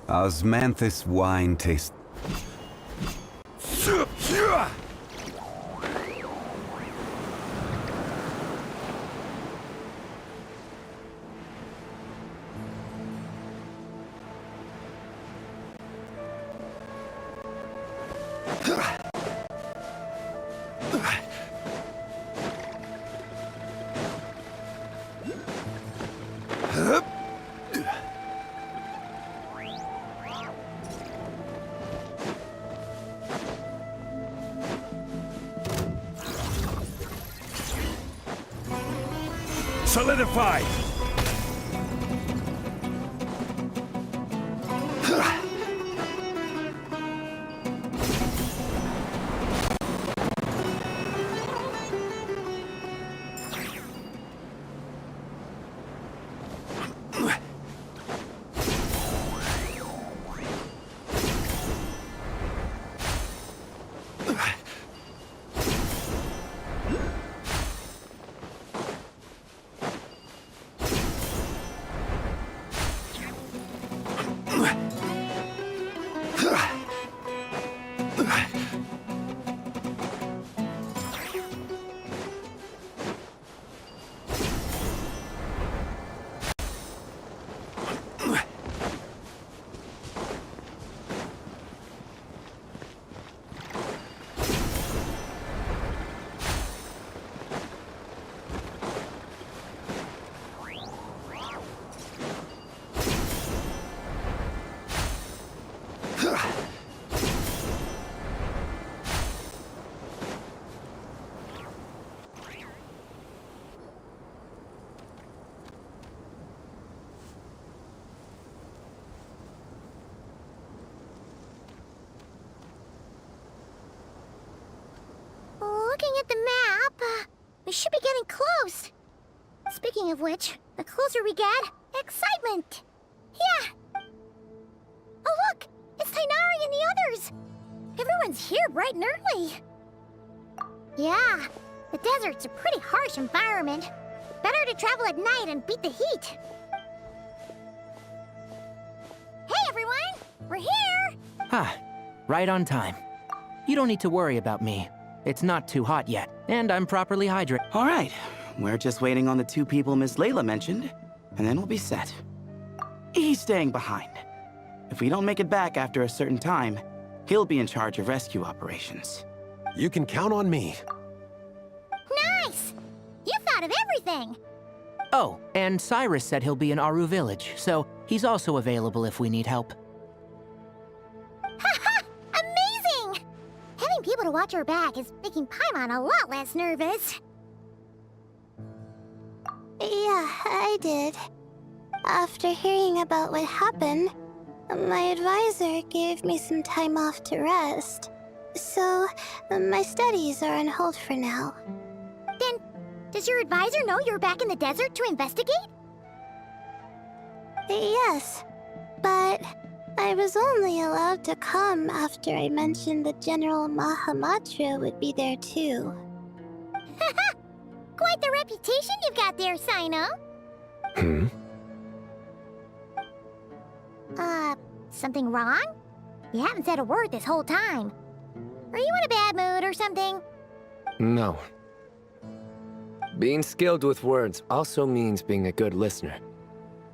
Osmanthus wine tastes... Solidified! Looking at the map, we should be getting close. Speaking of which, the closer we get, excitement! Yeah! Oh look! It's Tainari and the others! Everyone's here bright and early. Yeah, the desert's a pretty harsh environment. Better to travel at night and beat the heat. Hey everyone! We're here! Ah, right on time. You don't need to worry about me. It's not too hot yet, and I'm properly hydrated. All right, we're just waiting on the two people Miss Layla mentioned, and then we'll be set. He's staying behind. If we don't make it back after a certain time, he'll be in charge of rescue operations. You can count on me. Nice! You thought of everything! Oh, and Cyrus said he'll be in Aru Village, so he's also available if we need help. Haha! Amazing! Having people to watch our back is making Paimon a lot less nervous. Yeah, I did. After hearing about what happened, my advisor gave me some time off to rest. So, my studies are on hold for now. Then, does your advisor know you're back in the desert to investigate? Yes, but I was only allowed to come after I mentioned that General Mahamatra would be there too. Haha! Quite the reputation you've got there, Sino. Something wrong? You haven't said a word this whole time. Are you in a bad mood or something? No. Being skilled with words also means being a good listener.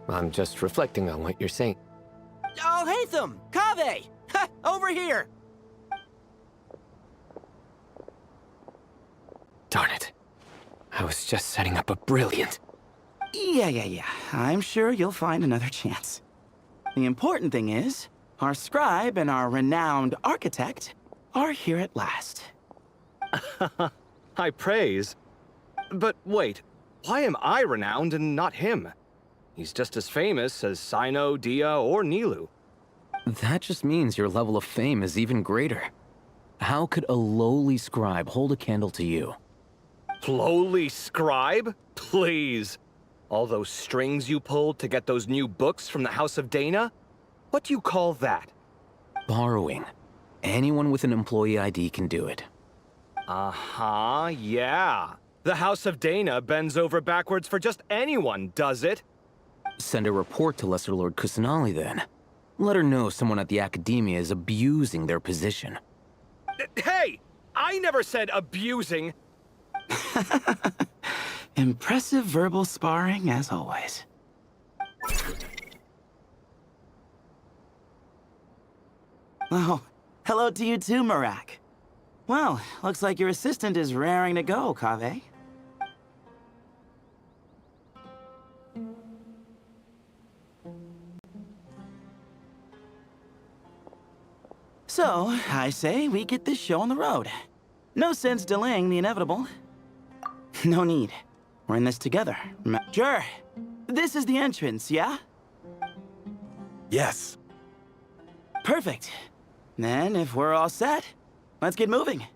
I'm just reflecting on what you're saying. Oh, Hatham! Kaveh! Ha! Over here! Darn it. I was just setting up a brilliant... Yeah. I'm sure you'll find another chance. The important thing is, our scribe and our renowned architect are here at last. High praise. But wait, why am I renowned and not him? He's just as famous as Sino, Dia, or Nilu. That just means your level of fame is even greater. How could a lowly scribe hold a candle to you? Lowly scribe? Please. All those strings you pulled to get those new books from the House of Dana? What do you call that? Borrowing. Anyone with an employee ID can do it. Uh-huh, yeah. The House of Dana bends over backwards for just anyone, does it? Send a report to Lesser Lord Kusanali then. Let her know someone at the academia is abusing their position. Hey! I never said abusing. Impressive verbal sparring, as always. Oh, hello to you too, Marak. Well, looks like your assistant is raring to go, Kaveh. So, I say we get this show on the road. No sense delaying the inevitable. No need. We're in this together. Sure. This is the entrance, yeah? Yes. Perfect. Then, if we're all set, let's get moving.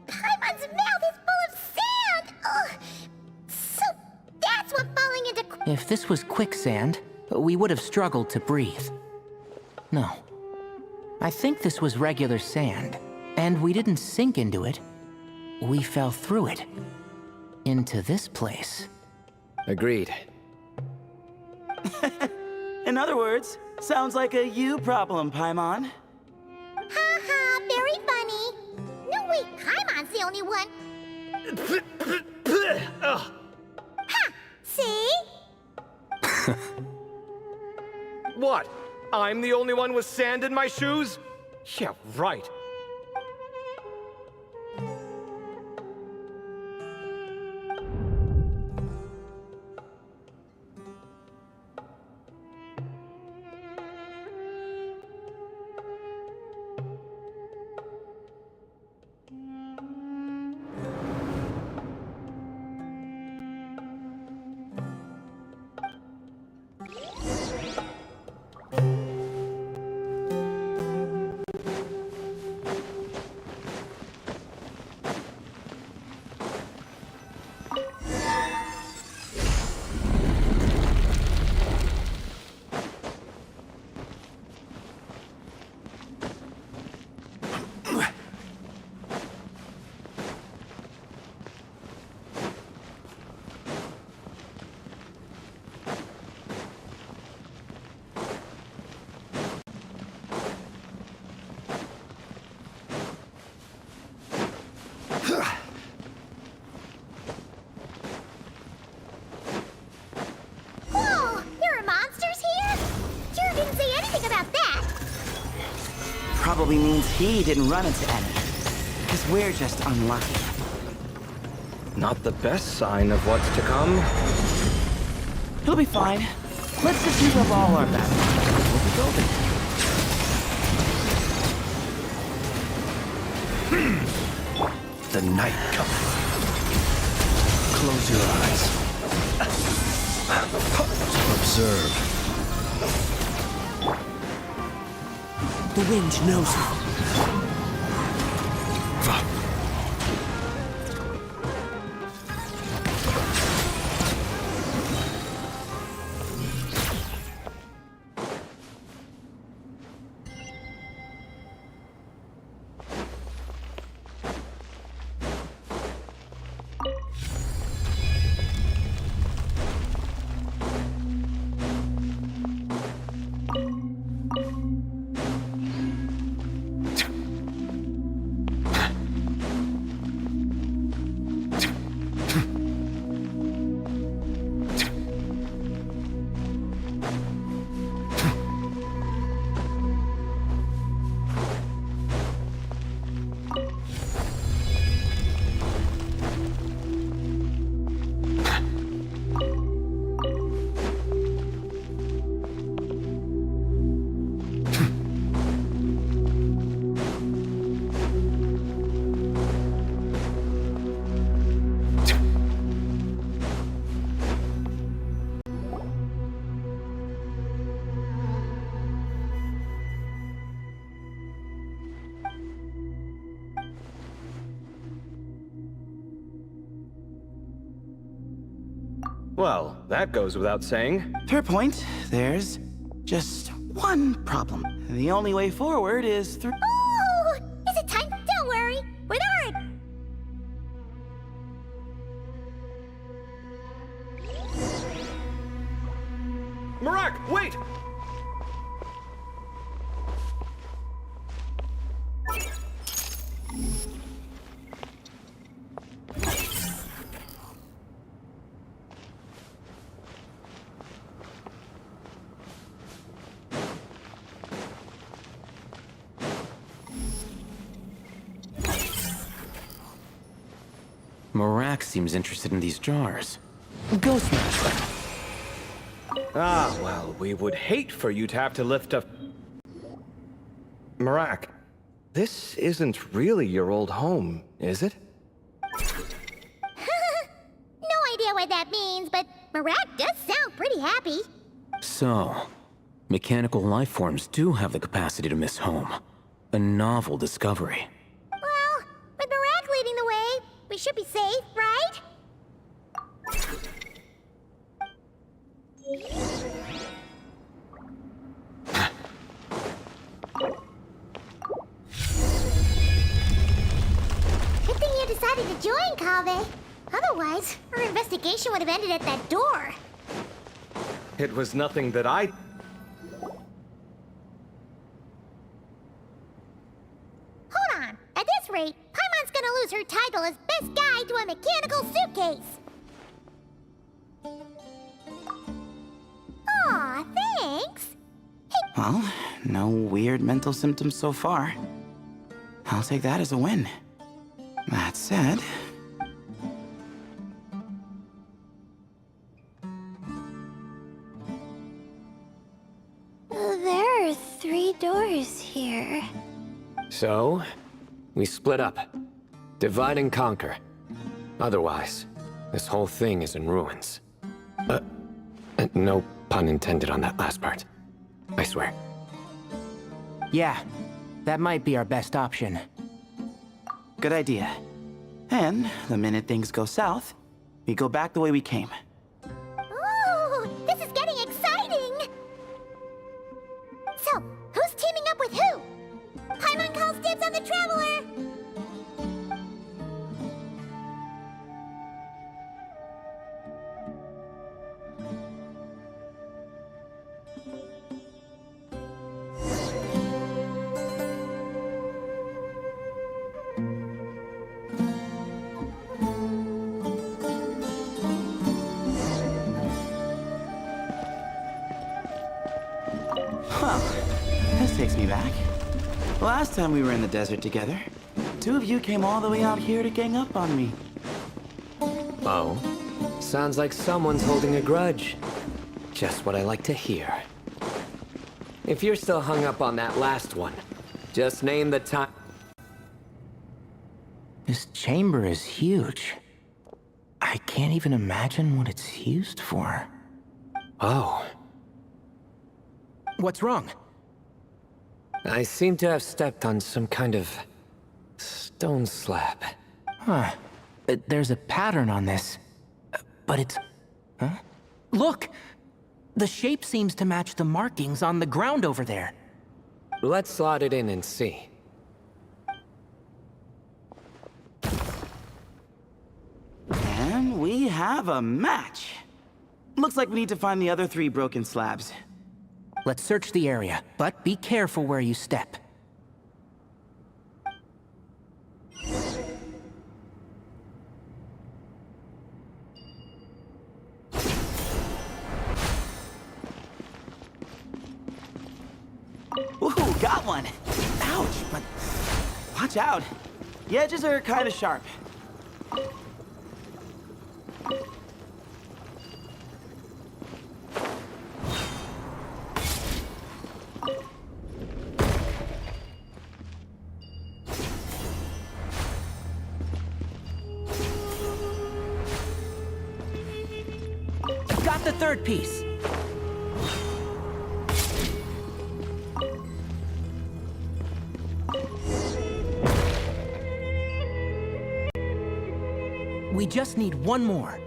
Paimon's mouth is full of sand! Ugh. So that's what falling into... If this was quicksand, we would have struggled to breathe. No. I think this was regular sand, and we didn't sink into it. We fell through it. Into this place. Agreed. In other words, sounds like a you problem, Paimon. Ha, very funny. No, wait, Paimon's the only one. Ugh. Ha! See? What? I'm the only one with sand in my shoes? Yeah, right. Whoa! There are monsters here? Jur didn't say anything about that. Probably means he didn't run into any. Because we're just unlucky. Not the best sign of what's to come. He'll be fine. Let's just use up all our battles. We'll be golden. The night cometh. Close your eyes. Observe. The wind knows me. Well, that goes without saying. Fair point. There's just one problem. The only way forward is through... Oh! Is it time? Don't worry. With Art! Marak, wait! Marak seems interested in these jars. Ghost Master. Ah, well, we would hate for you to have to lift a... Marak, this isn't really your old home, is it? No idea what that means, but Marak does sound pretty happy. So, mechanical life forms do have the capacity to miss home. A novel discovery. Well, with Marak leading the way, we should be safe, right? Good thing you decided to join, Kaveh. Otherwise, our investigation would have ended at that door. It was nothing that I... Hold on. At this rate, Paimon's gonna lose her title as best guide to a mechanical suitcase. Aw, thanks. Well, no weird mental symptoms so far. I'll take that as a win. That said... There are 3 doors here. So, we split up. Divide and conquer. Otherwise, this whole thing is in ruins. No pun intended on that last part. I swear. Yeah, that might be our best option. Good idea. And the minute things go south, we go back the way we came. Ooh, this is getting exciting! So, who's teaming up with who? Paimon calls dibs on the Traveler! Well, this takes me back. Last time we were in the desert together, 2 of you came all the way out here to gang up on me. Oh? Sounds like someone's holding a grudge. Just what I like to hear. If you're still hung up on that last one, just name the time. This chamber is huge. I can't even imagine what it's used for. Oh. What's wrong? I seem to have stepped on some kind of stone slab. Huh. There's a pattern on this. But it's... Huh? Look! The shape seems to match the markings on the ground over there. Let's slot it in and see. And we have a match. Looks like we need to find the other 3 broken slabs. Let's search the area, but be careful where you step. Ooh, got one! Ouch, but watch out. The edges are kind of sharp. Got the 3rd piece. We just need one more.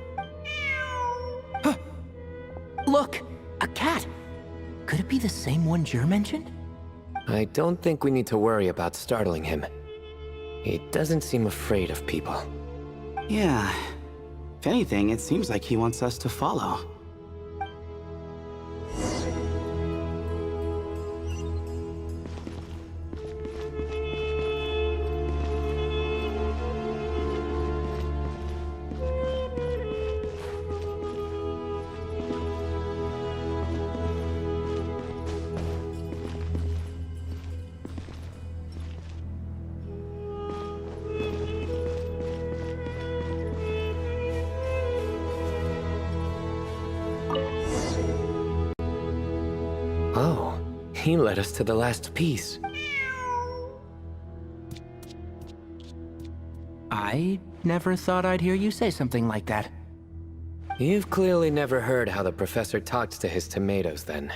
Look! A cat! Could it be the same one Jur mentioned? I don't think we need to worry about startling him. He doesn't seem afraid of people. Yeah. If anything, it seems like he wants us to follow. Oh, he led us to the last piece. I never thought I'd hear you say something like that. You've clearly never heard how the professor talks to his tomatoes, then.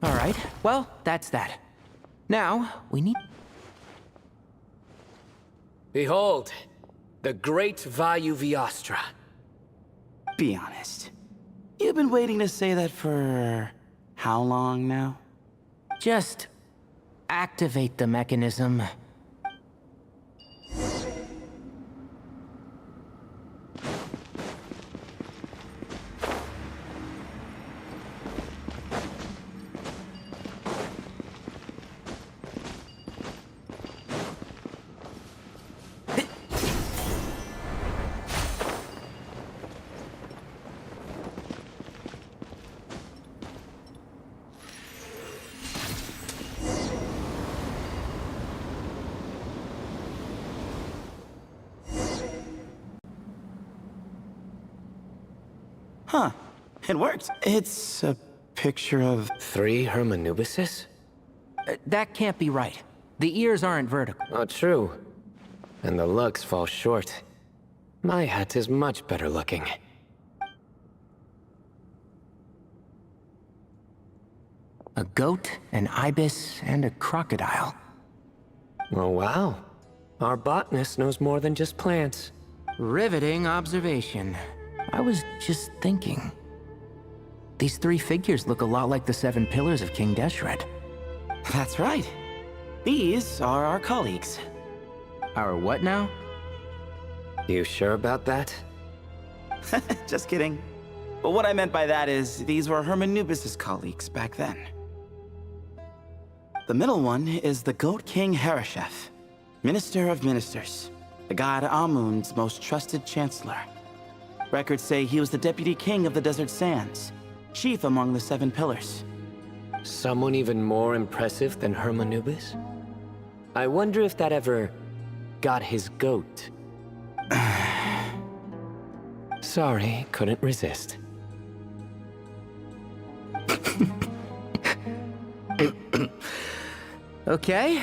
All right, well, that's that. Now, we need... Behold, the great Vayu Viastra. Be honest. You've been waiting to say that for... how long now? Just activate the mechanism. Huh. It worked. It's a picture of... 3 Hermanubises? That can't be right. The ears aren't vertical. Not true. And the looks fall short. My hat is much better looking. A goat, an ibis, and a crocodile. Oh, wow. Our botanist knows more than just plants. Riveting observation. I was just thinking. These 3 figures look a lot like the 7 pillars of King Deshret. That's right. These are our colleagues. Our what now? You sure about that? Just kidding. But what I meant by that is, these were Hermanubis' colleagues back then. The middle one is the Goat King Harashef, Minister of Ministers, the god Amun's most trusted chancellor. Records say he was the deputy king of the Desert Sands, chief among the 7 pillars. Someone even more impressive than Hermanubis? I wonder if that ever got his goat. Sorry, couldn't resist. Okay,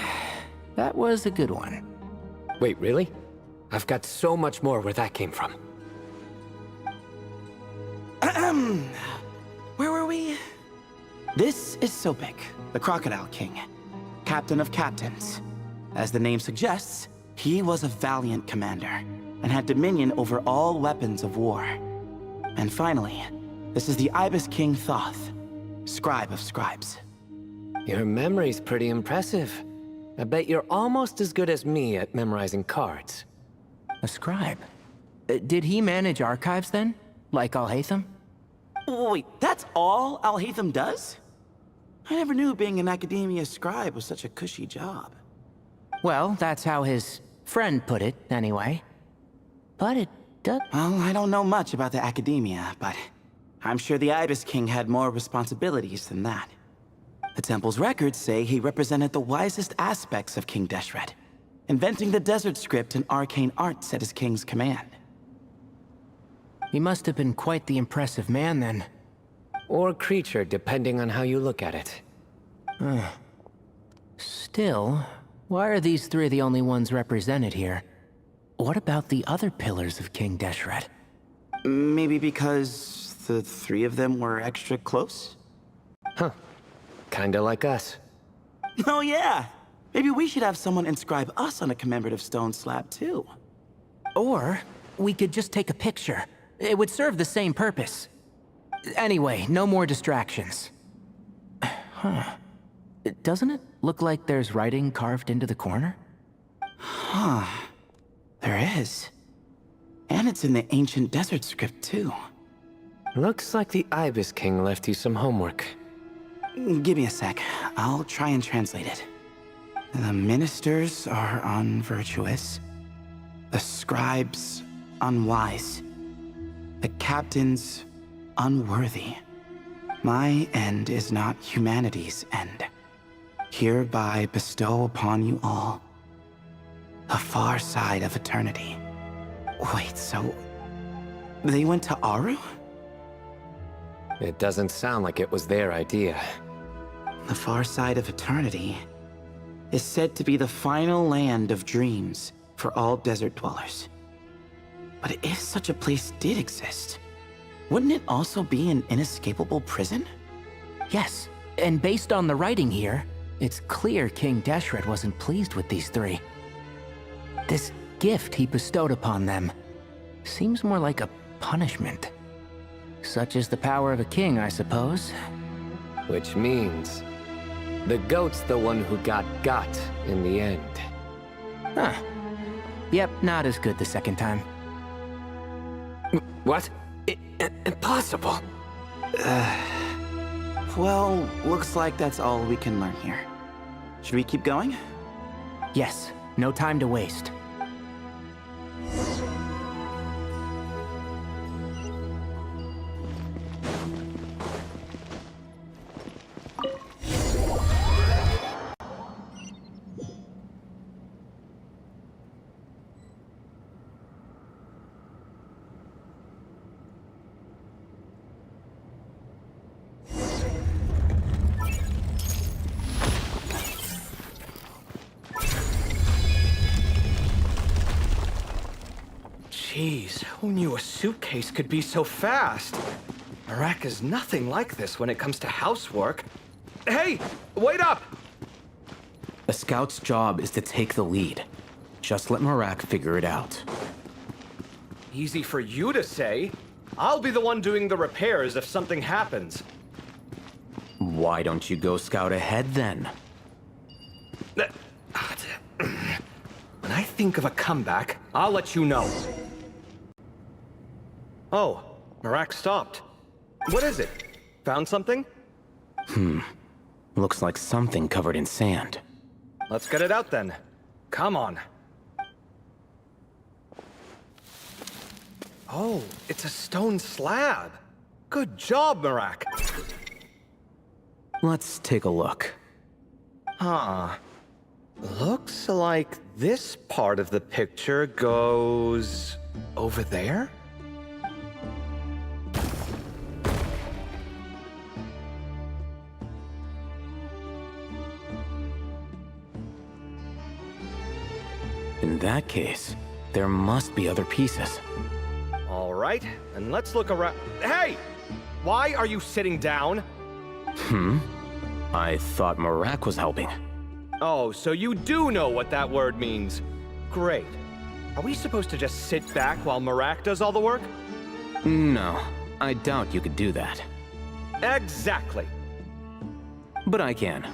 that was a good one. Wait, really? I've got so much more where that came from. Where were we? This is Sopik, the Crocodile King, captain of captains. As the name suggests, he was a valiant commander and had dominion over all weapons of war. And finally, this is the Ibis King Thoth, scribe of scribes. Your memory's pretty impressive. I bet you're almost as good as me at memorizing cards. A scribe. Did he manage archives then? Like Alhaitham? Wait, that's all Alhaitham does? I never knew being an academia scribe was such a cushy job. Well, that's how his friend put it, anyway. But it does... Well, I don't know much about the academia, but I'm sure the Ibis King had more responsibilities than that. The temple's records say he represented the wisest aspects of King Deshret, inventing the desert script and arcane arts at his king's command. He must have been quite the impressive man, then. Or creature, depending on how you look at it. Still, why are these 3 the only ones represented here? What about the other pillars of King Deshret? Maybe because the 3 of them were extra close? Huh. Kinda like us. Oh yeah! Maybe we should have someone inscribe us on a commemorative stone slab too. Or we could just take a picture. It would serve the same purpose. Anyway, no more distractions. Huh. Doesn't it look like there's writing carved into the corner? Huh. There is. And it's in the ancient desert script, too. Looks like the Ibis King left you some homework. Give me a sec. I'll try and translate it. The ministers are unvirtuous. The scribes, unwise. The captains, unworthy. My end is not humanity's end. Hereby bestow upon you all the far side of eternity. Wait, so they went to Aru? It doesn't sound like it was their idea. The far side of eternity is said to be the final land of dreams for all desert dwellers. But if such a place did exist, wouldn't it also be an inescapable prison? Yes, and based on the writing here, it's clear King Deshret wasn't pleased with these three. This gift he bestowed upon them seems more like a punishment. Such is the power of a king, I suppose. Which means the goat's the one who got in the end. Huh. Yep, not as good the second time. What? Impossible. Well, looks like that's all we can learn here. Should we keep going? Yes, no time to waste. Jeez, who knew a suitcase could be so fast? Marak is nothing like this when it comes to housework. Hey, wait up! A scout's job is to take the lead. Just let Marak figure it out. Easy for you to say. I'll be the one doing the repairs if something happens. Why don't you go scout ahead then? When I think of a comeback, I'll let you know. Oh, Marak stopped. What is it? Found something? Looks like something covered in sand. Let's get it out then. Come on. Oh, it's a stone slab. Good job, Marak. Let's take a look. Huh. Looks like this part of the picture goes over there? In that case, there must be other pieces. All right, and let's look around. Hey! Why are you sitting down? I thought Marak was helping. Oh, so you do know what that word means. Great. Are we supposed to just sit back while Marak does all the work? No, I doubt you could do that. Exactly. But I can.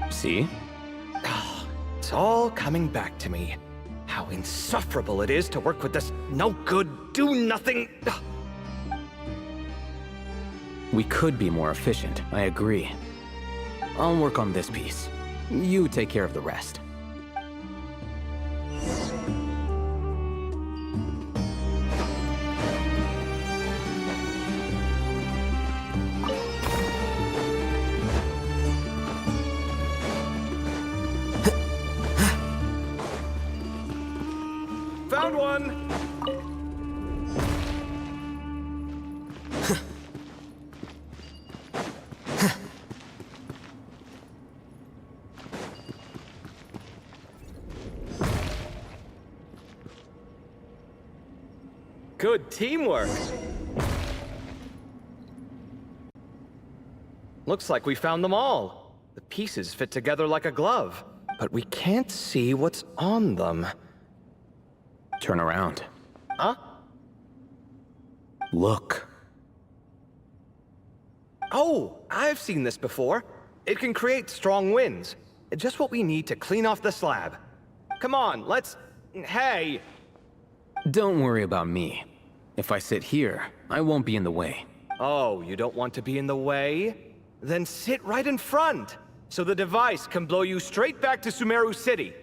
See? It's all coming back to me. How insufferable it is to work with this no-good, do-nothing... We could be more efficient, I agree. I'll work on this piece. You take care of the rest. Found one! Good teamwork. Looks like we found them all. The pieces fit together like a glove, but we can't see what's on them. Turn around. Huh? Look. Oh, I've seen this before. It can create strong winds. Just what we need to clean off the slab. Come on, let's... Hey! Don't worry about me. If I sit here, I won't be in the way. Oh, you don't want to be in the way? Then sit right in front, so the device can blow you straight back to Sumeru City.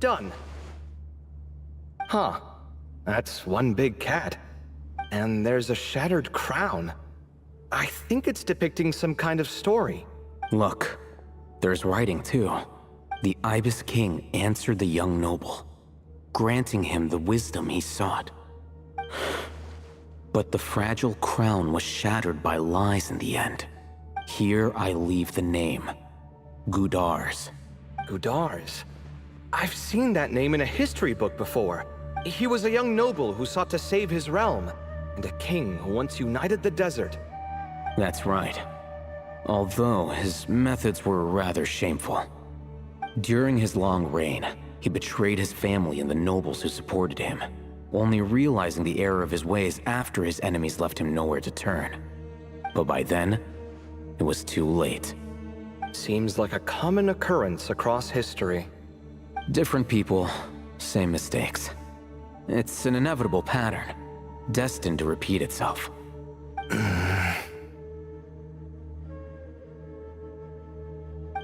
Done. Huh. That's one big cat. And there's a shattered crown. I think it's depicting some kind of story. Look, there's writing too. The Ibis King answered the young noble, granting him the wisdom he sought. But the fragile crown was shattered by lies in the end. Here I leave the name, Gudars. Gudars? I've seen that name in a history book before. He was a young noble who sought to save his realm, and a king who once united the desert. That's right. Although his methods were rather shameful. During his long reign, he betrayed his family and the nobles who supported him, only realizing the error of his ways after his enemies left him nowhere to turn. But by then, it was too late. Seems like a common occurrence across history. Different people, same mistakes. It's an inevitable pattern, destined to repeat itself.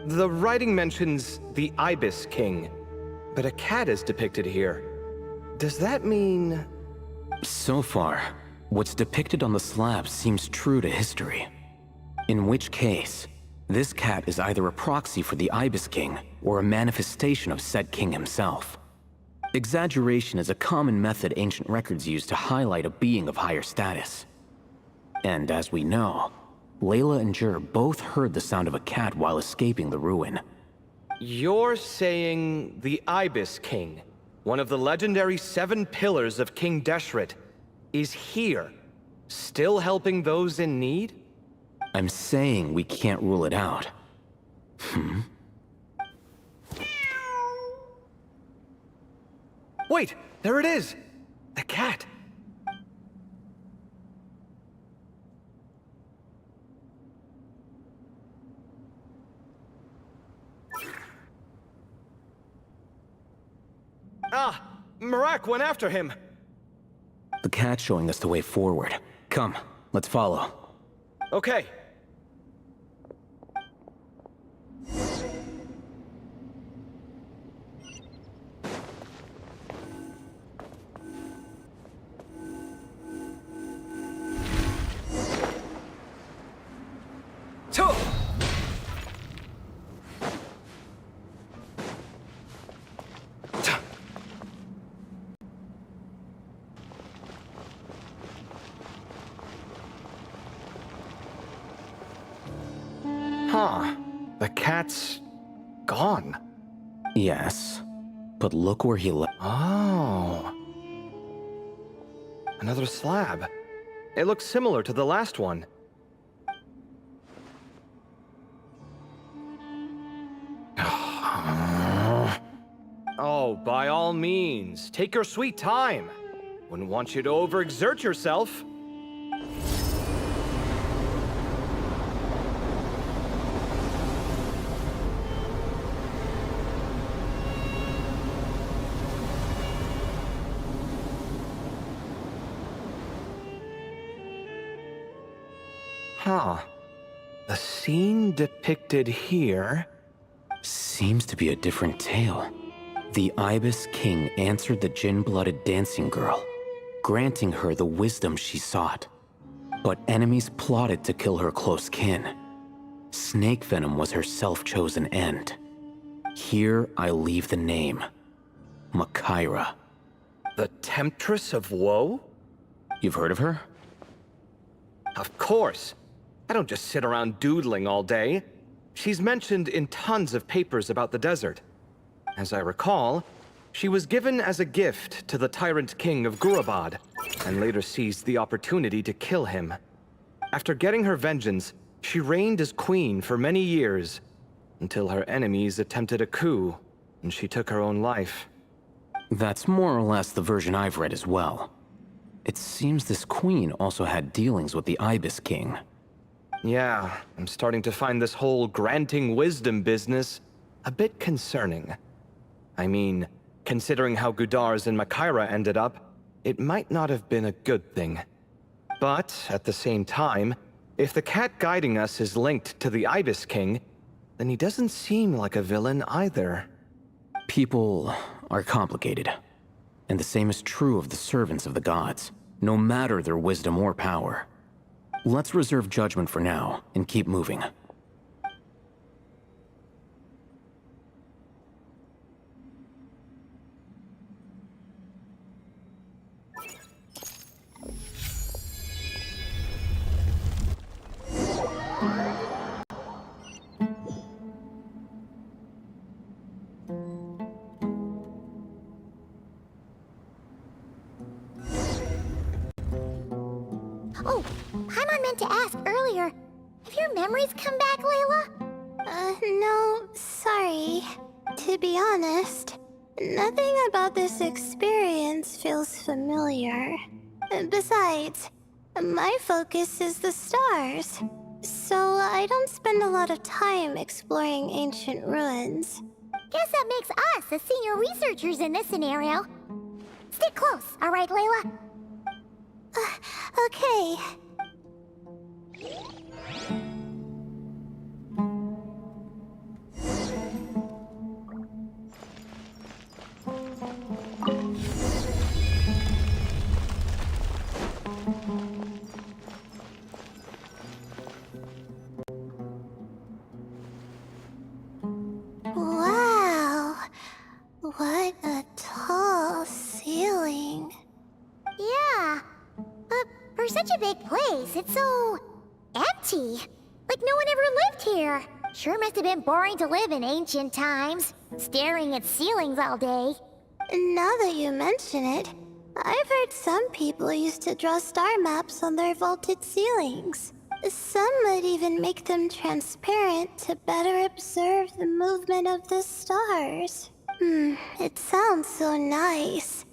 The writing mentions the Ibis King, but a cat is depicted here. Does that mean... So far, what's depicted on the slab seems true to history. In which case, this cat is either a proxy for the Ibis King or a manifestation of said king himself. Exaggeration is a common method ancient records use to highlight a being of higher status. And as we know, Layla and Jur both heard the sound of a cat while escaping the ruin. You're saying the Ibis King, one of the legendary 7 pillars of King Deshret, is here, still helping those in need? I'm saying we can't rule it out. Wait, there it is! The cat! Ah! Marak went after him! The cat's showing us the way forward. Come, let's follow. Okay. Huh. The cat's... gone. Yes, but look where he left. Oh. Another slab. It looks similar to the last one. Oh, by all means, take your sweet time. Wouldn't want you to overexert yourself. Huh. The scene depicted here... Seems to be a different tale. The Ibis King answered the gin-blooded dancing girl, granting her the wisdom she sought. But enemies plotted to kill her close kin. Snake venom was her self-chosen end. Here I leave the name. Makaira. The Temptress of Woe? You've heard of her? Of course. I don't just sit around doodling all day. She's mentioned in tons of papers about the desert. As I recall, she was given as a gift to the tyrant king of Gurabad, and later seized the opportunity to kill him. After getting her vengeance, she reigned as queen for many years, until her enemies attempted a coup, and she took her own life. That's more or less the version I've read as well. It seems this queen also had dealings with the Ibis King. Yeah, I'm starting to find this whole granting wisdom business a bit concerning. I mean, considering how Gudars and Makaira ended up, it might not have been a good thing. But, at the same time, if the cat guiding us is linked to the Ibis King, then he doesn't seem like a villain either. People are complicated. And the same is true of the servants of the gods, no matter their wisdom or power. Let's reserve judgment for now, and keep moving. Oh, Paimon meant to ask earlier. Have your memories come back, Layla? No, sorry. To be honest, nothing about this experience feels familiar. Besides, my focus is the stars, so I don't spend a lot of time exploring ancient ruins. Guess that makes us the senior researchers in this scenario. Stick close, all right, Layla? Okay. Wow. What a tall ceiling. Yeah. But for such a big place, it's so empty. Like no one ever lived here. Sure must have been boring to live in ancient times, staring at ceilings all day. Now that you mention it, I've heard some people used to draw star maps on their vaulted ceilings. Some might even make them transparent to better observe the movement of the stars. It sounds so nice.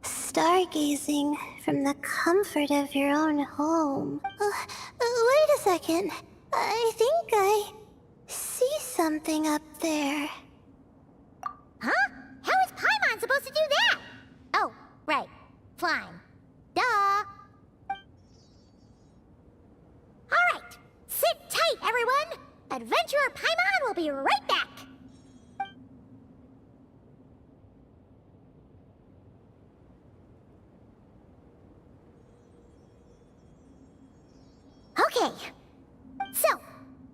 Stargazing from the comfort of your own home. Wait a second. I think I see something up there. Huh? How is Paimon supposed to do that? Oh, right. Flying. Duh. Alright. Sit tight, everyone. Adventurer Paimon will be right back. Okay. So,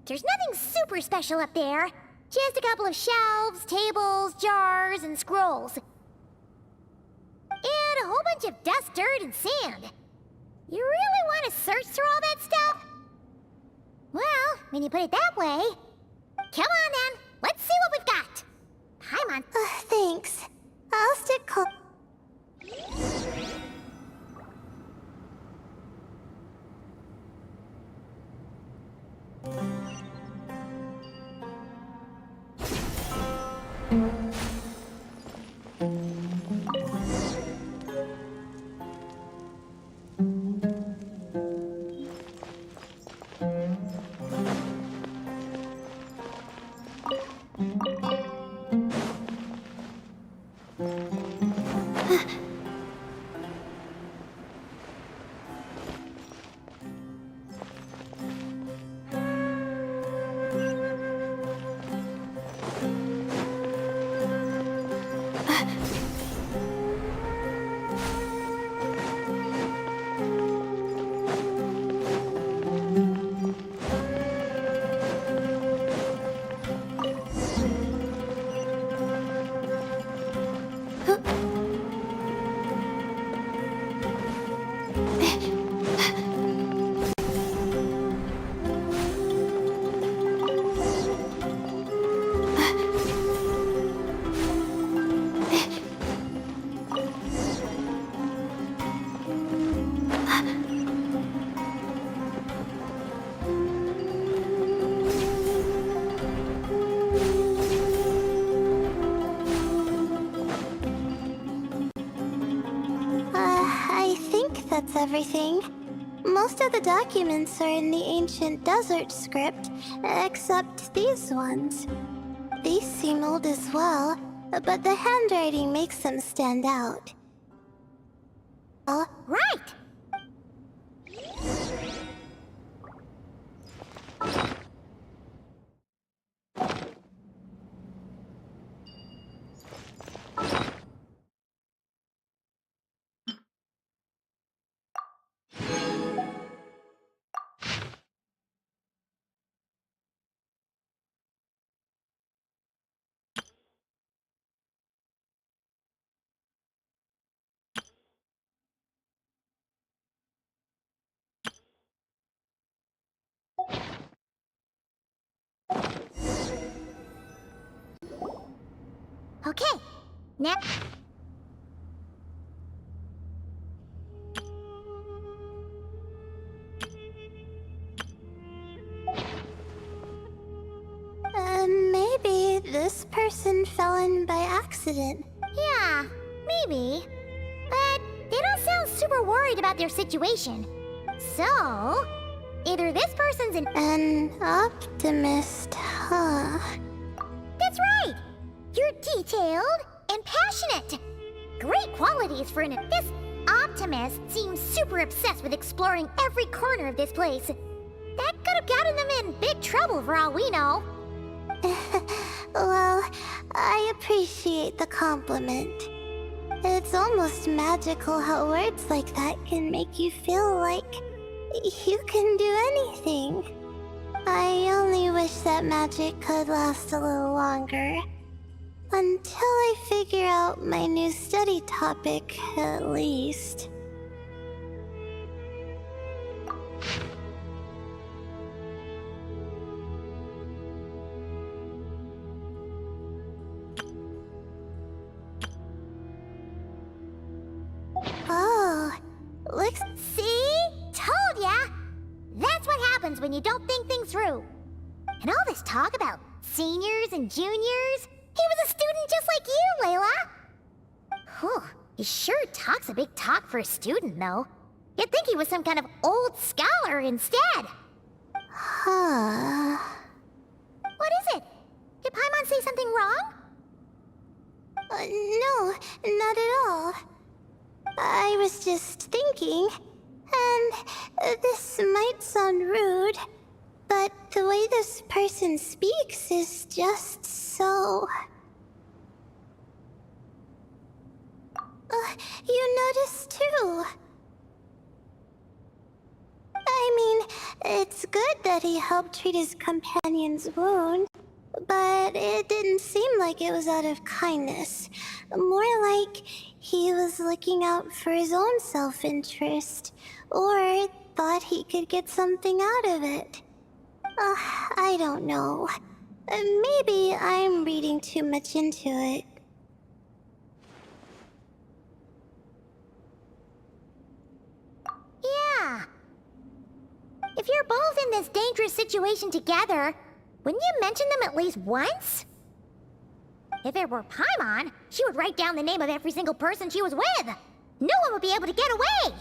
there's nothing super special up there. Just a couple of shelves, tables, jars, and scrolls. And a whole bunch of dust, dirt, and sand. You really want to search through all that stuff? Well, when you put it that way... Come on, then. Let's see what we've got. Paimon. Thanks. I'll stick close. everything. Most of the documents are in the ancient desert script, except these ones. These seem old as well, but the handwriting makes them stand out. Right! Okay, now... Maybe this person fell in by accident. Yeah, maybe. But they don't sound super worried about their situation. So, either this person's An optimist, huh? That's right! You're detailed and passionate. Great qualities for this optimist seems super obsessed with exploring every corner of this place. That could have gotten them in big trouble for all we know. Well, I appreciate the compliment. It's almost magical how words like that can make you feel like you can do anything. I only wish that magic could last a little longer. Until I figure out my new study topic, at least. Oh, looks... See? Told ya! That's what happens when you don't think things through. And all this talk about seniors and juniors... He was a student just like you, Layla! Whew, he sure talks a big talk for a student, though. You'd think he was some kind of old scholar instead. Huh... What is it? Did Paimon say something wrong? No, not at all. I was just thinking, and this might sound rude, but the way this person speaks is just so... you noticed too. I mean, it's good that he helped treat his companion's wound, but it didn't seem like it was out of kindness. More like he was looking out for his own self-interest, or thought he could get something out of it. I don't know. Maybe I'm reading too much into it. Yeah. If you're both in this dangerous situation together, wouldn't you mention them at least once? If it were Paimon, she would write down the name of every single person she was with. No one would be able to get away.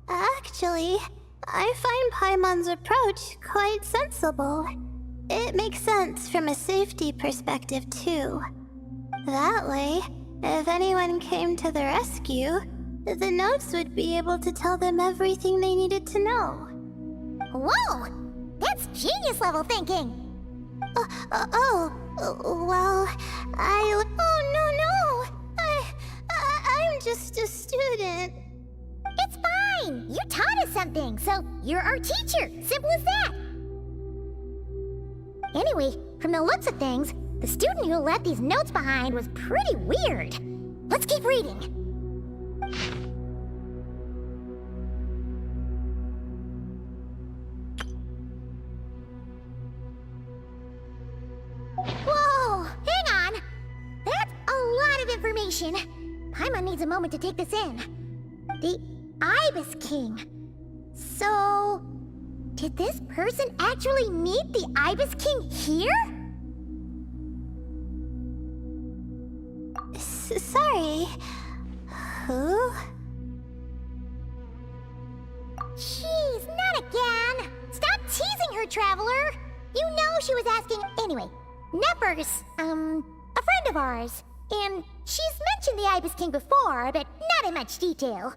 Actually, I find Paimon's approach quite sensible. It makes sense from a safety perspective, too. That way, if anyone came to the rescue, the notes would be able to tell them everything they needed to know. Whoa! That's genius-level thinking! Well, oh, no! I'm just a student. It's fine! You taught us something, so you're our teacher. Simple as that. Anyway, from the looks of things, the student who left these notes behind was pretty weird. Let's keep reading. Whoa! Hang on! That's a lot of information. Paimon needs a moment to take this in. The Ibis King. So... did this person actually meet the Ibis King here? Sorry. Who? Jeez, not again! Stop teasing her, Traveler! You know she was asking... Anyway, Nepper's, a friend of ours. And she's mentioned the Ibis King before, but not in much detail.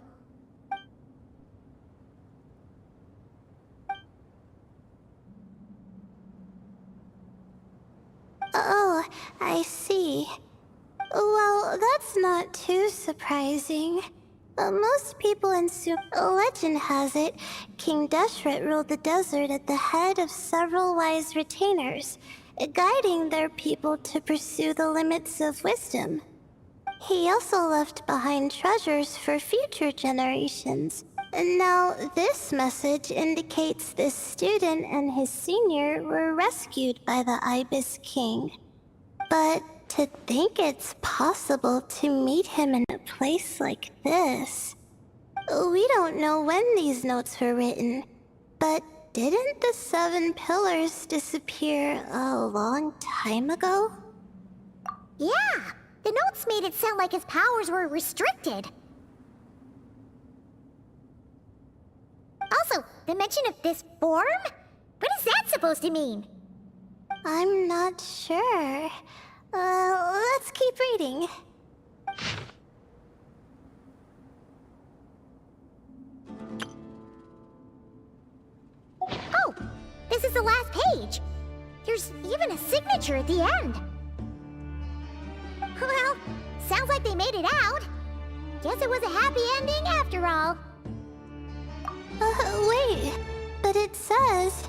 Oh, I see. Well, that's not too surprising. Most people in legend has it, King Deshret ruled the desert at the head of several wise retainers, guiding their people to pursue the limits of wisdom. He also left behind treasures for future generations. Now, this message indicates this student and his senior were rescued by the Ibis King. But to think it's possible to meet him in a place like this... We don't know when these notes were written, but didn't the 7 pillars disappear a long time ago? Yeah, the notes made it sound like his powers were restricted. Also, the mention of this form? What is that supposed to mean? I'm not sure. Let's keep reading. Oh, this is the last page. There's even a signature at the end. Well, sounds like they made it out. Guess it was a happy ending after all. Wait. But it says,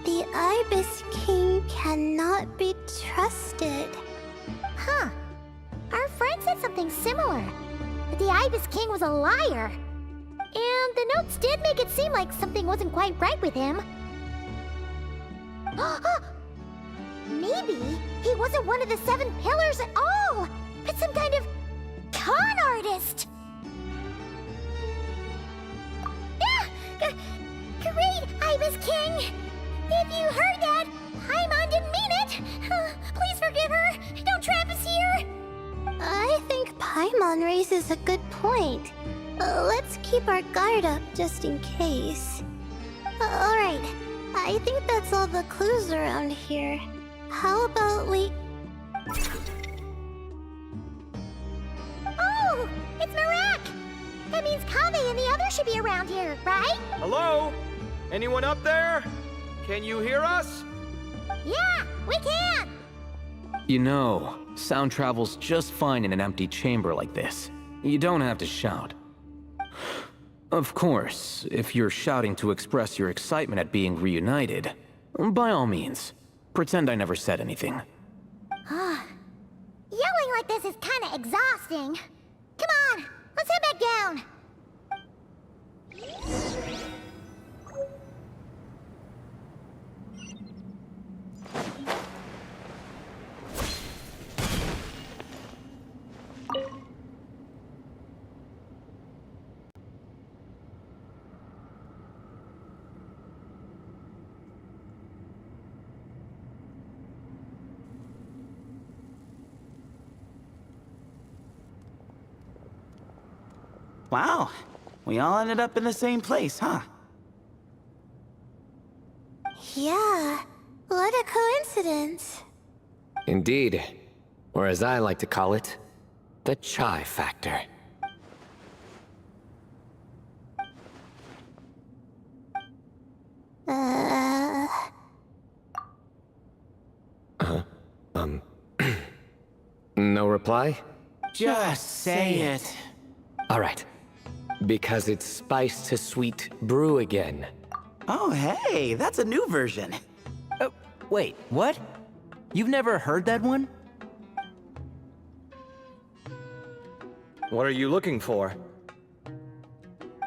the Ibis King cannot be trusted. Huh. Our friend said something similar. That the Ibis King was a liar. And the notes did make it seem like something wasn't quite right with him. Maybe he wasn't one of the 7 pillars at all, but some kind of con artist. Great, Ibis King! If you heard that, Paimon didn't mean it! Please forgive her! Don't trap us here! I think Paimon raises a good point. Let's keep our guard up just in case. Alright, I think that's all the clues around here. How about we... Oh! It's Marak! That means Kaveh and the others should be around here, right? Hello? Anyone up there? Can you hear us? Yeah, we can! You know, sound travels just fine in an empty chamber like this. You don't have to shout. Of course, if you're shouting to express your excitement at being reunited, by all means, pretend I never said anything. Yelling like this is kinda exhausting. Come on, let's head back down. Wow, we all ended up in the same place, huh? Yeah, what a coincidence. Indeed. Or as I like to call it, the chai factor. No reply? Just say it. All right. Because it's spice to sweet brew again. Oh, hey, that's a new version. Wait, what? You've never heard that one? What are you looking for?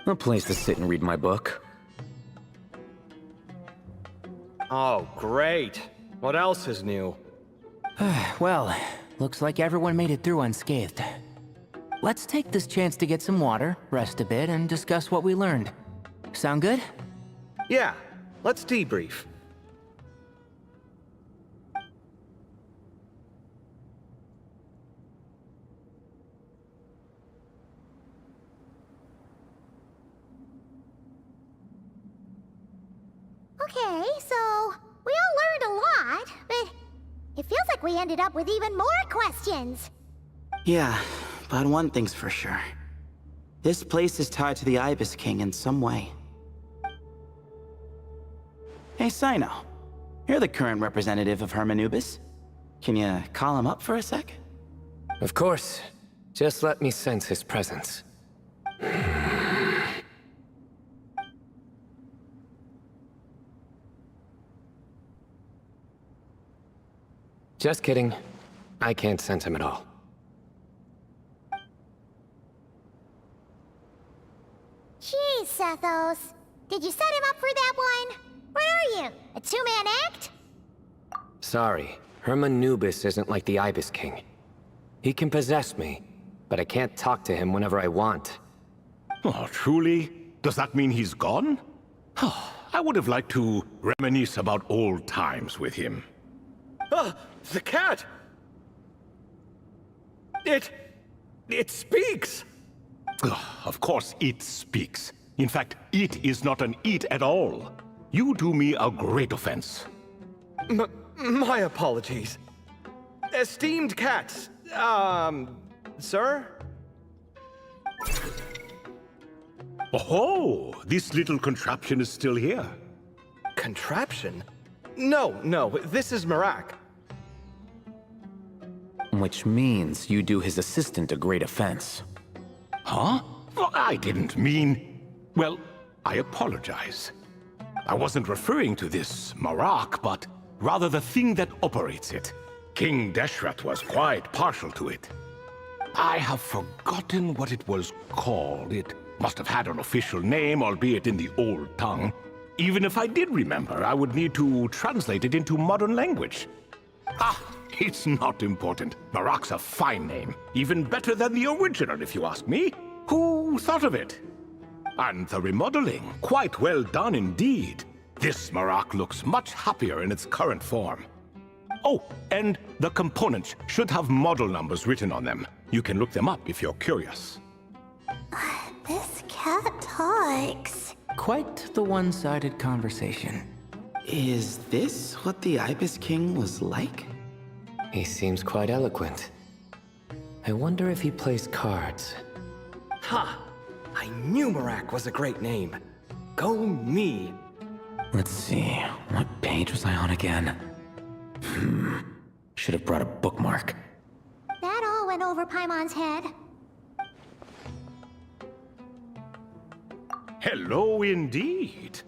A place to sit and read my book. Oh, great. What else is new? Well, looks like everyone made it through unscathed. Let's take this chance to get some water, rest a bit, and discuss what we learned. Sound good? Yeah, let's debrief. Okay, so we all learned a lot, but it feels like we ended up with even more questions. Yeah, but one thing's for sure. This place is tied to the Ibis King in some way. Hey, Sino. You're the current representative of Hermanubis. Can you call him up for a sec? Of course. Just let me sense his presence. Just kidding. I can't sense him at all. Jeez, Sethos. Did you set him up for that one? What are you, a two-man act? Sorry, Hermanubis isn't like the Ibis King. He can possess me, but I can't talk to him whenever I want. Oh, truly? Does that mean he's gone? Oh, I would have liked to reminisce about old times with him. Ah, the cat! It speaks! Ugh, of course it speaks. In fact, it is not an it at all. You do me a great offense. My apologies. Esteemed cats, sir? Oh, this little contraption is still here. Contraption? No, this is Marak. Which means you do his assistant a great offense. Huh? Well, I didn't mean... Well, I apologize. I wasn't referring to this Marak, but rather the thing that operates it. King Deshret was quite partial to it. I have forgotten what it was called. It must have had an official name, albeit in the old tongue. Even if I did remember, I would need to translate it into modern language. Ah, it's not important. Marak's a fine name. Even better than the original, if you ask me. Who thought of it? And the remodeling, quite well done indeed. This Marak looks much happier in its current form. Oh, and the components should have model numbers written on them. You can look them up if you're curious. This cat talks. Quite the one-sided conversation. Is this what the Ibis King was like? He seems quite eloquent. I wonder if he plays cards. Ha! I knew Marak was a great name. Go me! Let's see, what page was I on again? Should have brought a bookmark. That all went over Paimon's head. Hello indeed.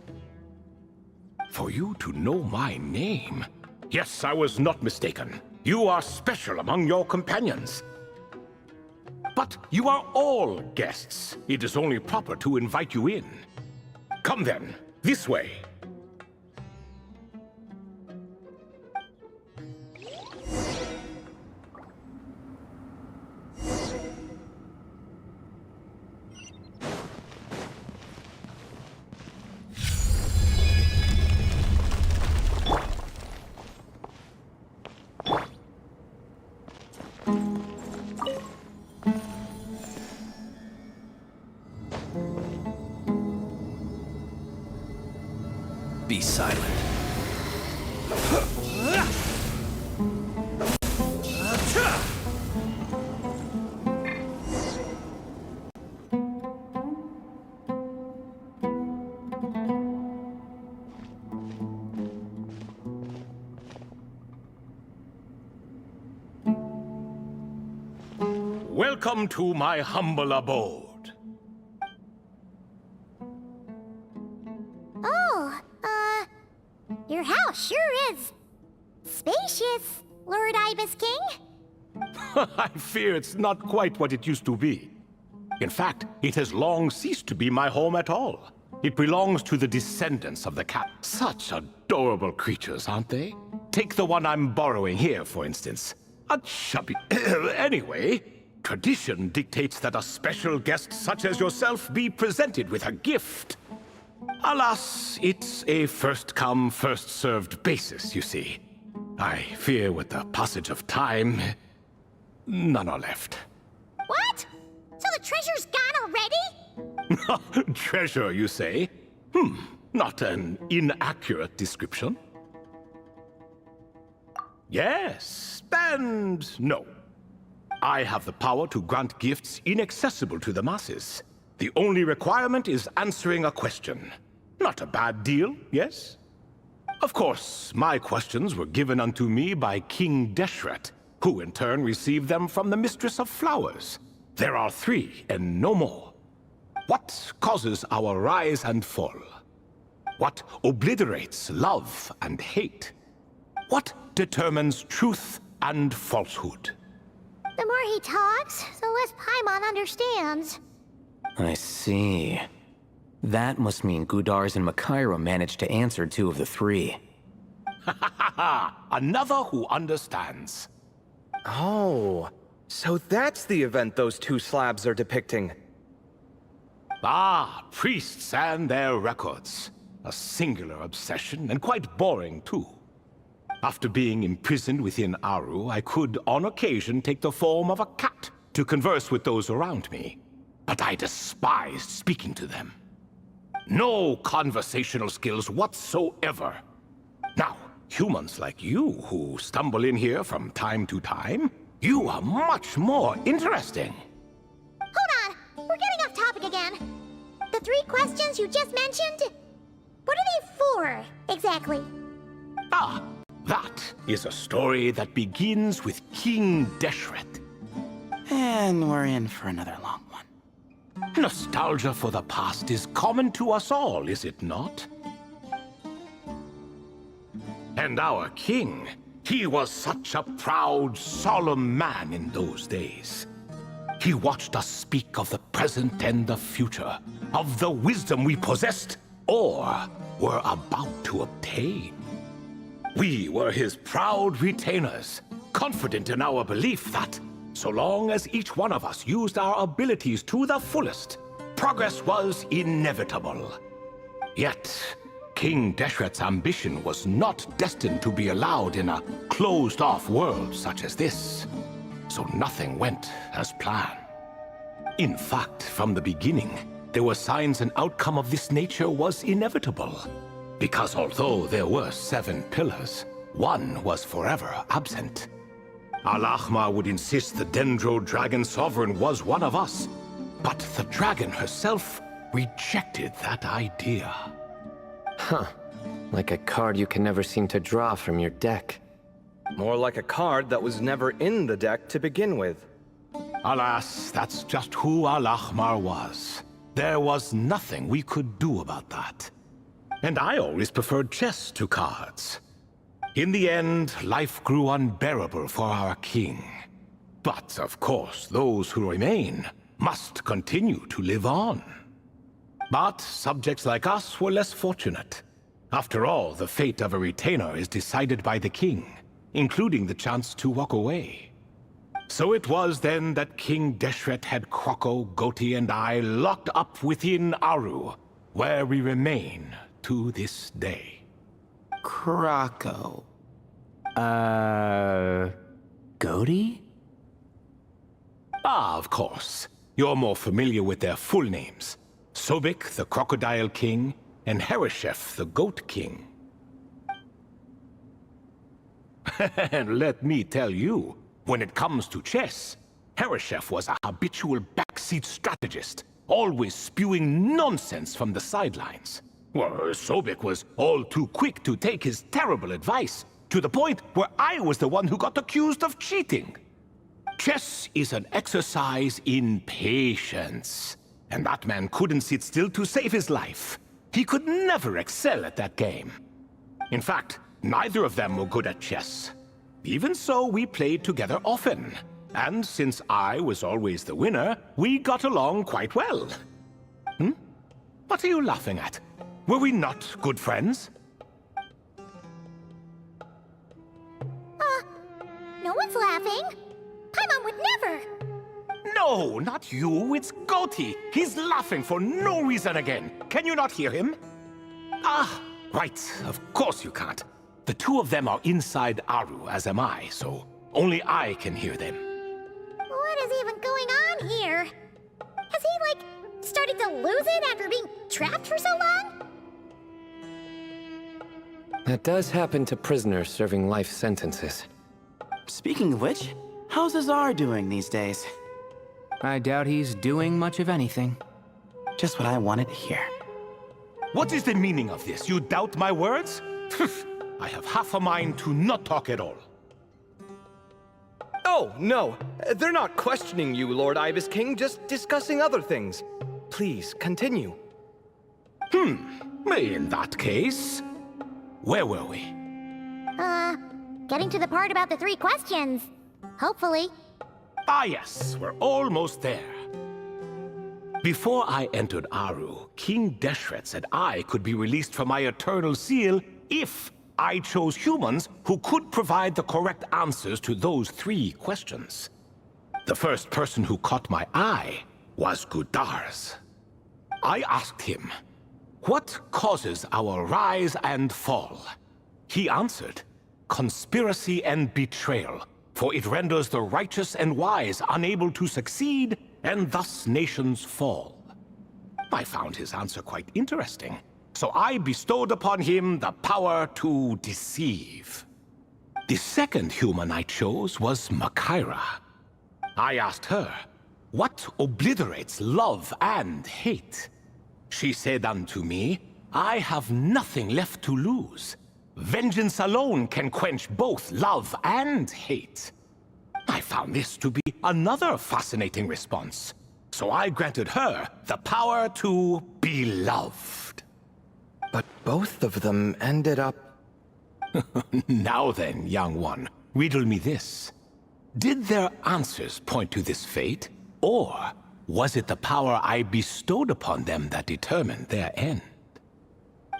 For you to know my name. Yes, I was not mistaken. You are special among your companions. But you are all guests. It is only proper to invite you in. Come then, this way. Be silent. Welcome to my humble abode. Oh, your house sure is spacious, Lord Ibis King. I fear it's not quite what it used to be. In fact, it has long ceased to be my home at all. It belongs to the descendants of the cat. Such adorable creatures, aren't they? Take the one I'm borrowing here, for instance. A chubby... Anyway, tradition dictates that a special guest such as yourself be presented with a gift. Alas, it's a first-come, first-served basis, you see. I fear with the passage of time, none are left. What? So the treasure's gone already? Treasure, you say? Not an inaccurate description. Yes, and no. I have the power to grant gifts inaccessible to the masses. The only requirement is answering a question. Not a bad deal, yes? Of course, my questions were given unto me by King Deshret, who in turn received them from the Mistress of Flowers. There are 3, and no more. What causes our rise and fall? What obliterates love and hate? What determines truth and falsehood? The more he talks, the less Paimon understands. I see. That must mean Gudars and Makaira managed to answer 2 of the 3. Another who understands. Oh, so that's the event those 2 slabs are depicting. Ah, priests and their records. A singular obsession, and quite boring too. After being imprisoned within Aru, I could, on occasion, take the form of a cat to converse with those around me. But I despised speaking to them. No conversational skills whatsoever. Now, humans like you who stumble in here from time to time, you are much more interesting. Hold on! We're getting off topic again. The 3 questions you just mentioned? What are they for, exactly? Ah, that is a story that begins with King Deshret. And we're in for another long one. Nostalgia for the past is common to us all, is it not? And our king, he was such a proud, solemn man in those days. He watched us speak of the present and the future, of the wisdom we possessed or were about to obtain. We were his proud retainers, confident in our belief that, so long as each one of us used our abilities to the fullest, progress was inevitable. Yet, King Deshret's ambition was not destined to be allowed in a closed-off world such as this, so nothing went as planned. In fact, from the beginning, there were signs an outcome of this nature was inevitable. Because although there were 7 pillars, one was forever absent. Al-Ahmar would insist the Dendro Dragon Sovereign was one of us, but the dragon herself rejected that idea. Huh. Like a card you can never seem to draw from your deck. More like a card that was never in the deck to begin with. Alas, that's just who Al-Ahmar was. There was nothing we could do about that. And I always preferred chess to cards. In the end, life grew unbearable for our king. But, of course, those who remain must continue to live on. But subjects like us were less fortunate. After all, the fate of a retainer is decided by the king, including the chance to walk away. So it was then that King Deshret had Kroko, Goti, and I locked up within Aru, where we remain to this day. Kroko. Goti? Ah, of course. You're more familiar with their full names. Sobek, the Crocodile King, and Hereshef, the Goat King. And let me tell you, when it comes to chess, Hereshef was a habitual backseat strategist, always spewing nonsense from the sidelines. Well, Sobek was all too quick to take his terrible advice, to the point where I was the one who got accused of cheating. Chess is an exercise in patience, and that man couldn't sit still to save his life. He could never excel at that game. In fact, neither of them were good at chess. Even so, we played together often, and since I was always the winner, we got along quite well. What are you laughing at? Were we not good friends? No one's laughing. Paimon would never. No, not you. It's Goti. He's laughing for no reason again. Can you not hear him? Ah, right. Of course you can't. The 2 of them are inside Aru, as am I, so only I can hear them. What is even going on here? Has he, started to lose it after being trapped for so long? That does happen to prisoners serving life sentences. Speaking of which, how's Azar doing these days? I doubt he's doing much of anything. Just what I wanted to hear. What is the meaning of this? You doubt my words? I have half a mind to not talk at all. Oh, no. They're not questioning you, Lord Ibis King, just discussing other things. Please, continue. In that case, where were we? Getting to the part about the 3 questions. Hopefully. Ah yes, we're almost there. Before I entered Aru, King Deshret said I could be released from my eternal seal if I chose humans who could provide the correct answers to those 3 questions. The first person who caught my eye was Gudars. I asked him, what causes our rise and fall? He answered, conspiracy and betrayal, for it renders the righteous and wise unable to succeed, and thus nations fall. I found his answer quite interesting, so I bestowed upon him the power to deceive. The second human I chose was Makaira. I asked her, what obliterates love and hate? She said unto me, I have nothing left to lose. Vengeance alone can quench both love and hate. I found this to be another fascinating response, so I granted her the power to be loved. But both of them ended up... Now then, young one, riddle me this. Did their answers point to this fate, or was it the power I bestowed upon them that determined their end?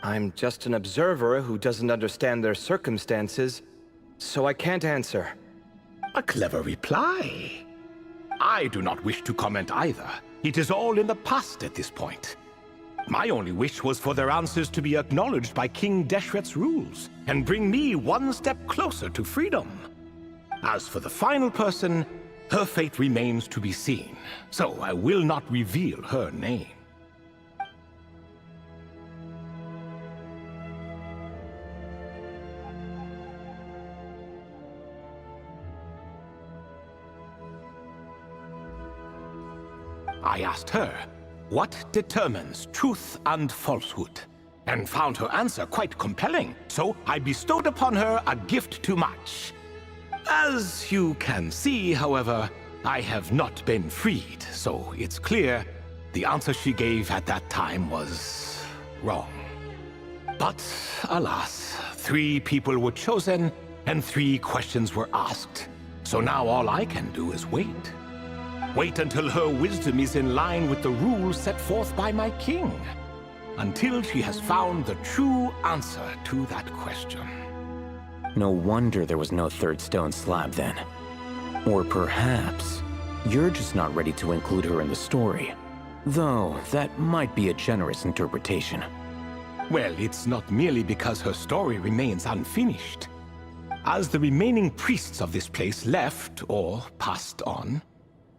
I'm just an observer who doesn't understand their circumstances, so I can't answer. A clever reply. I do not wish to comment either. It is all in the past at this point. My only wish was for their answers to be acknowledged by King Deshret's rules, and bring me one step closer to freedom. As for the final person, her fate remains to be seen, so I will not reveal her name. I asked her, what determines truth and falsehood? And found her answer quite compelling, so I bestowed upon her a gift to match. As you can see, however, I have not been freed, so it's clear the answer she gave at that time was wrong. But alas, 3 people were chosen and 3 questions were asked. So now all I can do is wait. Wait until her wisdom is in line with the rules set forth by my king. Until she has found the true answer to that question. No wonder there was no 3rd stone slab then. Or perhaps you're just not ready to include her in the story. Though, that might be a generous interpretation. Well, it's not merely because her story remains unfinished. As the remaining priests of this place left, or passed on,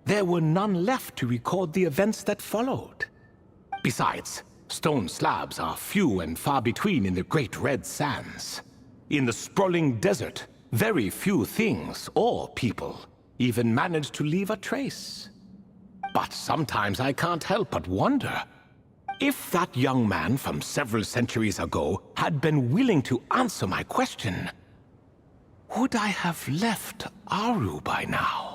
there were none left to record the events that followed. Besides, stone slabs are few and far between in the Great Red Sands. In the sprawling desert, very few things or people even manage to leave a trace. But sometimes I can't help but wonder, if that young man from several centuries ago had been willing to answer my question, would I have left Aru by now?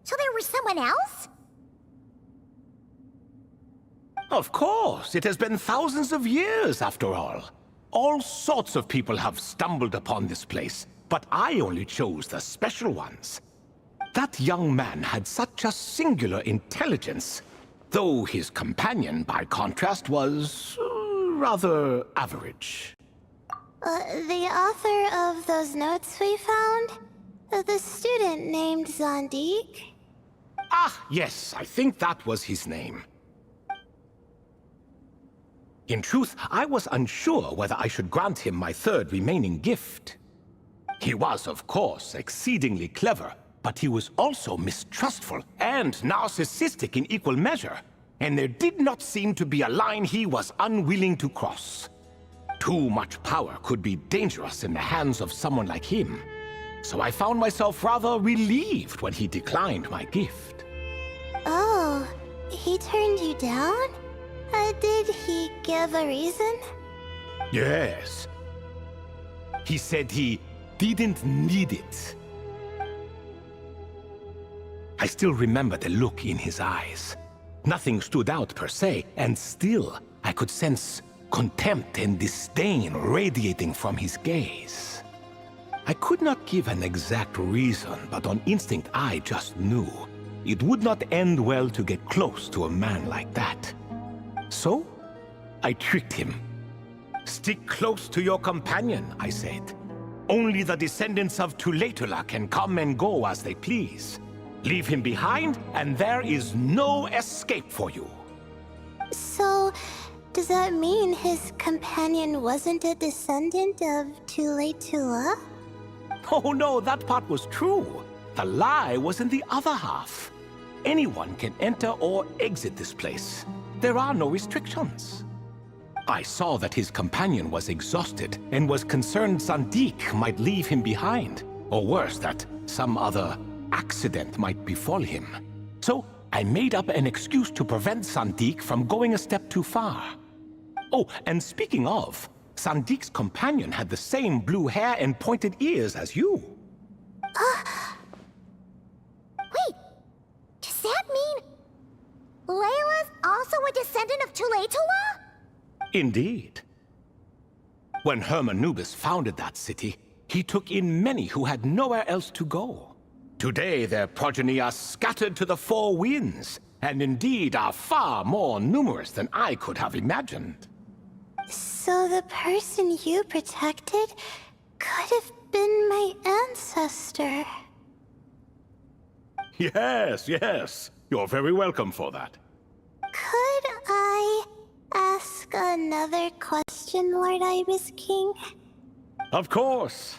So there was someone else? Of course, it has been thousands of years after all. All sorts of people have stumbled upon this place, but I only chose the special ones. That young man had such a singular intelligence, though his companion, by contrast, was rather average. The author of those notes we found? The student named Zandik? Ah, yes, I think that was his name. In truth, I was unsure whether I should grant him my 3rd remaining gift. He was, of course, exceedingly clever, but he was also mistrustful and narcissistic in equal measure, and there did not seem to be a line he was unwilling to cross. Too much power could be dangerous in the hands of someone like him. So I found myself rather relieved when he declined my gift. Oh, he turned you down? Did he give a reason? Yes. He said he didn't need it. I still remember the look in his eyes. Nothing stood out per se, and still I could sense contempt and disdain radiating from his gaze. I could not give an exact reason, but on instinct I just knew it would not end well to get close to a man like that. So, I tricked him. Stick close to your companion, I said. Only the descendants of Tuletula can come and go as they please. Leave him behind, and there is no escape for you. So, does that mean his companion wasn't a descendant of Tuletula? Oh no, that part was true. The lie was in the other half. Anyone can enter or exit this place. There are no restrictions. I saw that his companion was exhausted and was concerned Sandik might leave him behind, or worse, that some other accident might befall him. So I made up an excuse to prevent Sandik from going a step too far. Oh, and speaking of, Sandik's companion had the same blue hair and pointed ears as you. Wait, does that mean Layla's also a descendant of Tuletula? Indeed. When Hermanubis founded that city, he took in many who had nowhere else to go. Today, their progeny are scattered to the four winds, and indeed are far more numerous than I could have imagined. So the person you protected could have been my ancestor. Yes, yes. You're very welcome for that. Could I ask another question, Lord Ibis King? Of course.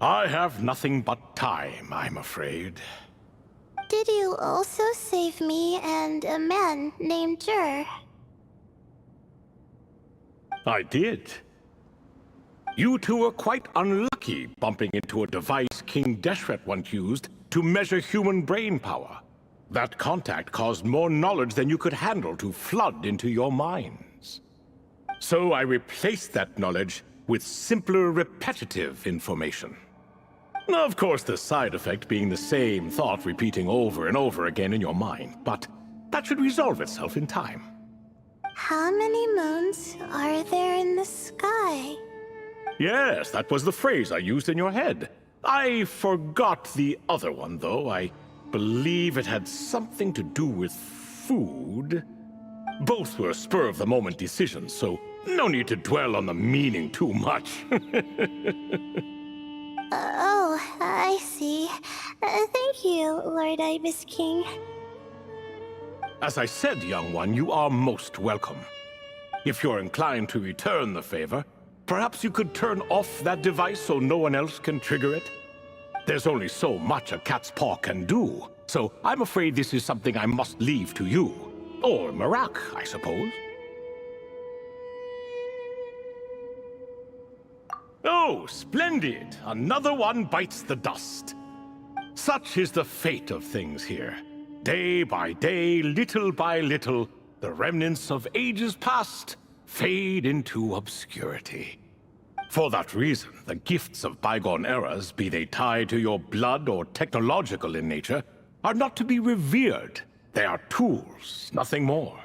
I have nothing but time, I'm afraid. Did you also save me and a man named Jur? I did. You two were quite unlucky bumping into a device King Deshret once used to measure human brain power. That contact caused more knowledge than you could handle to flood into your minds. So I replaced that knowledge with simpler, repetitive information. Of course, the side effect being the same thought repeating over and over again in your mind, but that should resolve itself in time. How many moons are there in the sky? Yes, that was the phrase I used in your head. I forgot the other one, though. I believe it had something to do with food. Both were spur-of-the-moment decisions, so no need to dwell on the meaning too much. Oh, I see. Thank you, Lord Ibis King. As I said, young one, you are most welcome. If you're inclined to return the favor, perhaps you could turn off that device so no one else can trigger it? There's only so much a cat's paw can do, so I'm afraid this is something I must leave to you. Or Marak, I suppose. Oh, splendid! Another one bites the dust. Such is the fate of things here. Day by day, little by little, the remnants of ages past fade into obscurity. For that reason, the gifts of bygone eras, be they tied to your blood or technological in nature, are not to be revered. They are tools, nothing more.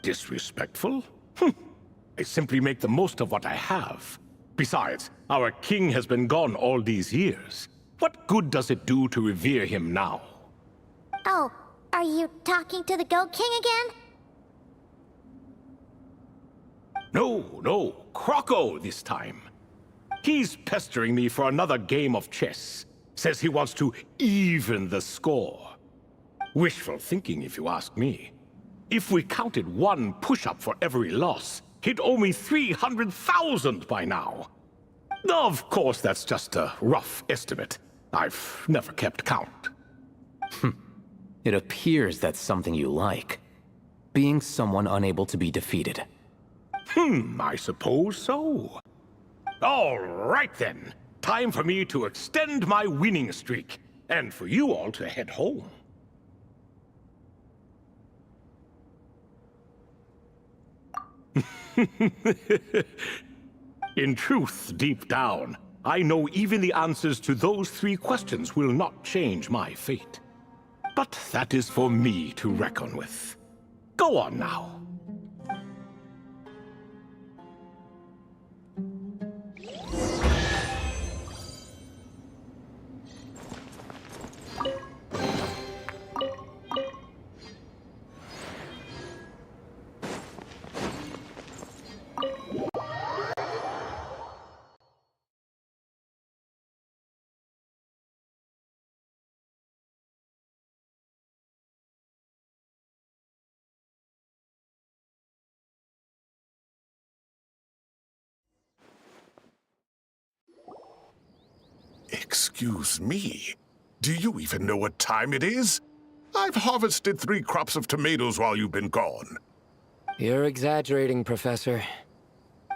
Disrespectful? I simply make the most of what I have. Besides, our king has been gone all these years. What good does it do to revere him now? Oh, are you talking to the Goat King again? No, Croco this time. He's pestering me for another game of chess. Says he wants to even the score. Wishful thinking, if you ask me. If we counted one push-up for every loss, he'd owe me 300,000 by now. Of course, that's just a rough estimate. I've never kept count. It appears that's something you like. Being someone unable to be defeated. I suppose so. All right then. Time for me to extend my winning streak, and for you all to head home. In truth, deep down, I know even the answers to those 3 questions will not change my fate. But that is for me to reckon with. Go on now. Excuse me, do you even know what time it is? I've harvested 3 crops of tomatoes while you've been gone. You're exaggerating, Professor.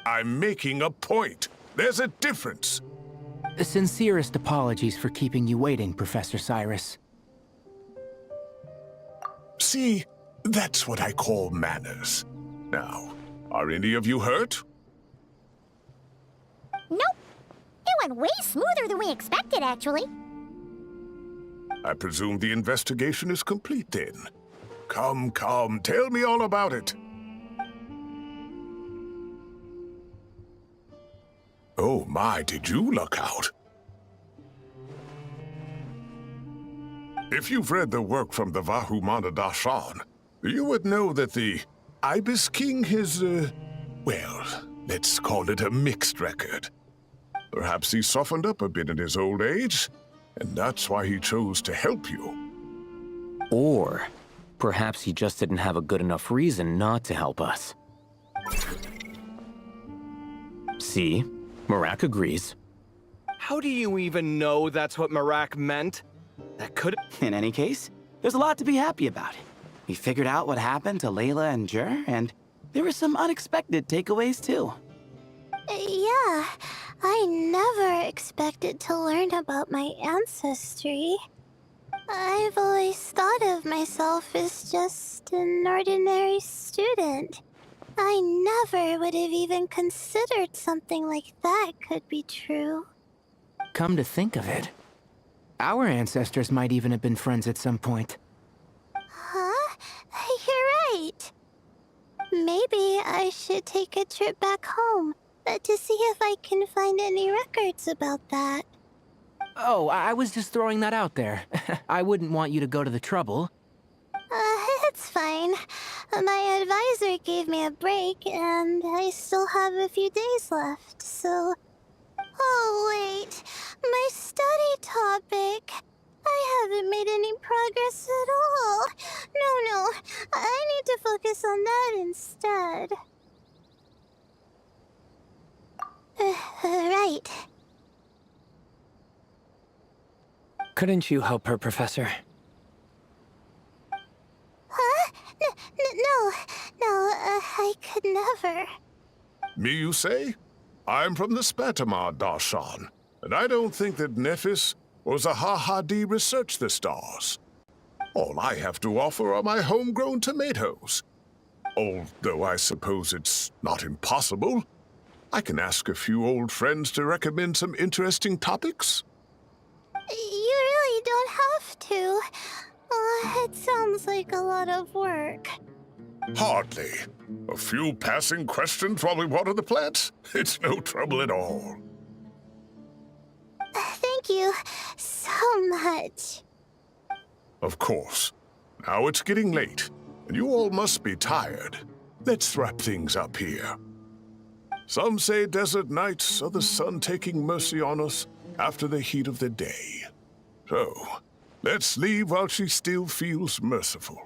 I'm making a point. There's a difference. The sincerest apologies for keeping you waiting, Professor Cyrus. See, that's what I call manners. Now, are any of you hurt? Nope. It went way smoother than we expected, actually. I presume the investigation is complete then. Come, tell me all about it. Oh my, did you look out? If you've read the work from the Vahumana Darshan, you would know that the Ibis King has, well, let's call it a mixed record. Perhaps he softened up a bit in his old age, and that's why he chose to help you. Or perhaps he just didn't have a good enough reason not to help us. See? Marak agrees. How do you even know that's what Marak meant? That could... In any case, there's a lot to be happy about. We figured out what happened to Layla and Jur, and there were some unexpected takeaways too. Yeah, I never expected to learn about my ancestry. I've always thought of myself as just an ordinary student. I never would have even considered something like that could be true. Come to think of it, our ancestors might even have been friends at some point. Huh? You're right. Maybe I should take a trip back home to see if I can find any records about that. Oh, I was just throwing that out there. I wouldn't want you to go to the trouble. It's fine. My advisor gave me a break, and I still have a few days left, so... Oh, wait. My study topic. I haven't made any progress at all. No. I need to focus on that instead. Right. Couldn't you help her, Professor? Huh? No, I could never. Me, you say? I'm from the Spatamar Darshan, and I don't think that Nephis or Zahahadi researched the stars. All I have to offer are my homegrown tomatoes. Although I suppose it's not impossible. I can ask a few old friends to recommend some interesting topics. You really don't have to. It sounds like a lot of work. Hardly. A few passing questions while we water the plants? It's no trouble at all. Thank you so much. Of course. Now it's getting late, and you all must be tired. Let's wrap things up here. Some say desert nights are the sun taking mercy on us after the heat of the day. So, let's leave while she still feels merciful.